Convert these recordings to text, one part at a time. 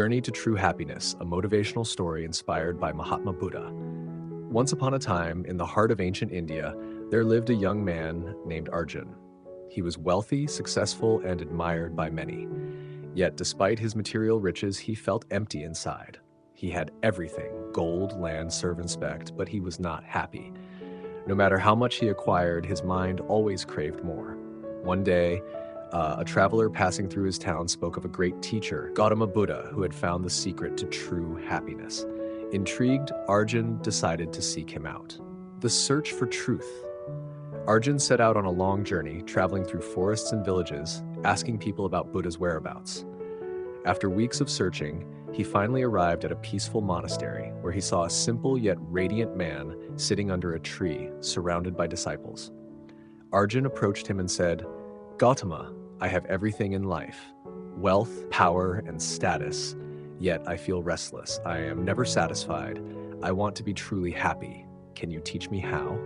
Journey to True Happiness, a motivational story inspired by Mahatma Buddha. Once upon a time, in the heart of ancient India, there lived a young man named Arjun. He was wealthy, successful, and admired by many. Yet, despite his material riches, he felt empty inside. He had everything, gold, land, servants, respect, but he was not happy. No matter how much he acquired, his mind always craved more. One day, a traveler passing through his town spoke of a great teacher, Gautama Buddha, who had found the secret to true happiness. Intrigued, Arjun decided to seek him out. The search for truth. Arjun set out on a long journey, traveling through forests and villages, asking people about Buddha's whereabouts. After weeks of searching, he finally arrived at a peaceful monastery where he saw a simple yet radiant man sitting under a tree, surrounded by disciples. Arjun approached him and said, "Gautama, I have everything in life, wealth, power, and status, yet I feel restless. I am never satisfied. I want to be truly happy. Can you teach me how?"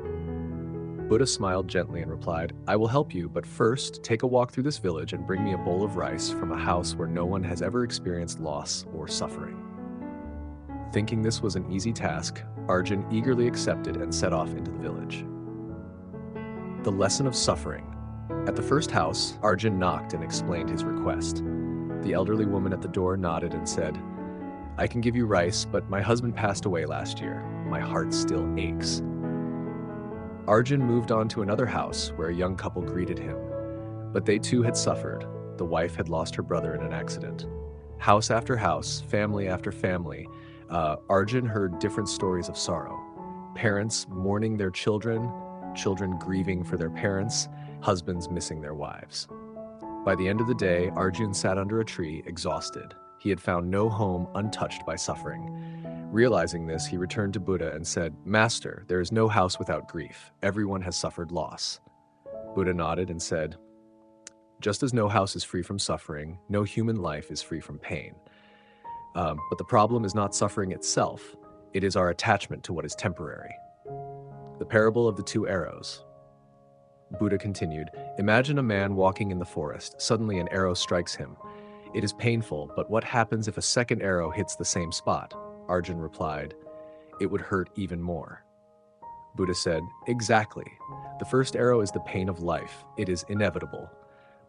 Buddha smiled gently and replied, "I will help you, but first, take a walk through this village and bring me a bowl of rice from a house where no one has ever experienced loss or suffering." Thinking this was an easy task, Arjun eagerly accepted and set off into the village. The lesson of suffering. At the first house, Arjun knocked and explained his request. The elderly woman at the door nodded and said, "I can give you rice, but my husband passed away last year. My heart still aches." Arjun moved on to another house where a young couple greeted him. But they too had suffered. The wife had lost her brother in an accident. House after house, family after family, Arjun heard different stories of sorrow. Parents mourning their children, children grieving for their parents, husbands missing their wives. By the end of the day, Arjun sat under a tree, exhausted. He had found no home untouched by suffering. Realizing this, he returned to Buddha and said, "Master, there is no house without grief. Everyone has suffered loss." Buddha nodded and said, "Just as no house is free from suffering, no human life is free from pain. But the problem is not suffering itself. It is our attachment to what is temporary." The parable of the two arrows. Buddha continued, "Imagine a man walking in the forest. Suddenly an arrow strikes him. It is painful, but what happens if a second arrow hits the same spot?" Arjun replied, "It would hurt even more." Buddha said, "Exactly. The first arrow is the pain of life. It is inevitable.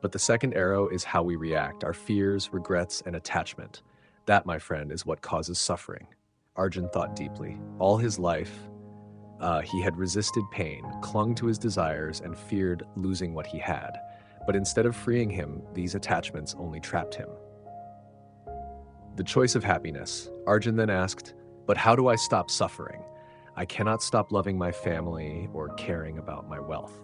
But the second arrow is how we react, our fears, regrets, and attachment. That, my friend, is what causes suffering." Arjun thought deeply. All his life, he had resisted pain, clung to his desires, and feared losing what he had. But instead of freeing him, these attachments only trapped him. The choice of happiness. Arjun then asked, "But how do I stop suffering? I cannot stop loving my family or caring about my wealth."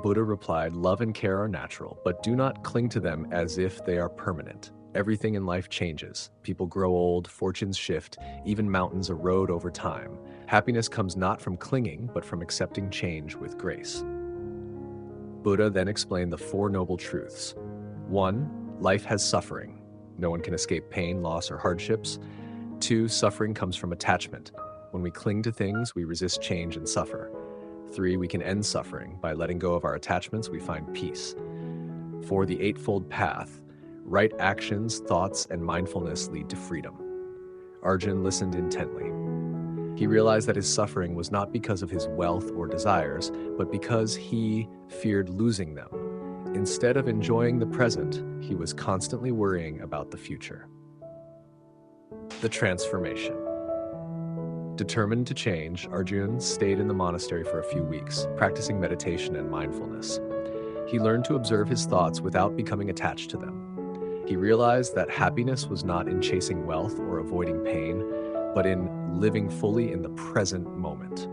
Buddha replied, "Love and care are natural, but do not cling to them as if they are permanent. Everything in life changes. People grow old, fortunes shift, even mountains erode over time. Happiness comes not from clinging, but from accepting change with grace." Buddha then explained the Four Noble Truths. 1. Life has suffering. No one can escape pain, loss, or hardships. 2. Suffering comes from attachment. When we cling to things, we resist change and suffer. 3. We can end suffering. By letting go of our attachments, we find peace. 4. The Eightfold Path. Right actions, thoughts, and mindfulness lead to freedom. Arjun listened intently. He realized that his suffering was not because of his wealth or desires, but because he feared losing them. Instead of enjoying the present, he was constantly worrying about the future. The transformation. Determined to change, Arjun stayed in the monastery for a few weeks, practicing meditation and mindfulness. He learned to observe his thoughts without becoming attached to them. He realized that happiness was not in chasing wealth or avoiding pain, but in living fully in the present moment.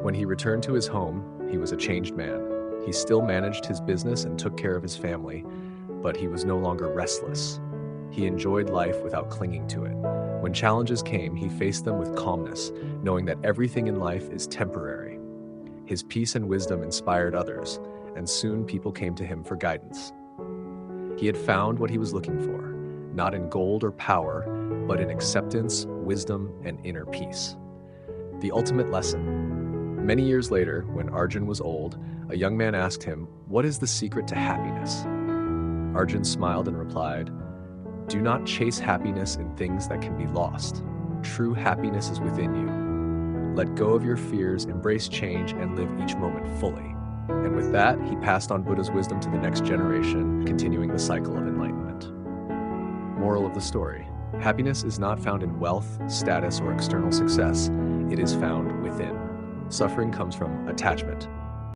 When he returned to his home, he was a changed man. He still managed his business and took care of his family, but he was no longer restless. He enjoyed life without clinging to it. When challenges came, he faced them with calmness, knowing that everything in life is temporary. His peace and wisdom inspired others, and soon people came to him for guidance. He had found what he was looking for, not in gold or power, but in acceptance, wisdom, and inner peace. The ultimate lesson. Many years later, when Arjun was old, a young man asked him, "What is the secret to happiness?" Arjun smiled and replied, Do not chase happiness in things that can be lost. True happiness is within you. Let go of your fears, embrace change, and live each moment fully. And with that, he passed on Buddha's wisdom to the next generation, continuing the cycle of enlightenment. Moral of the story: happiness is not found in wealth, status, or external success. It is found within. Suffering comes from attachment,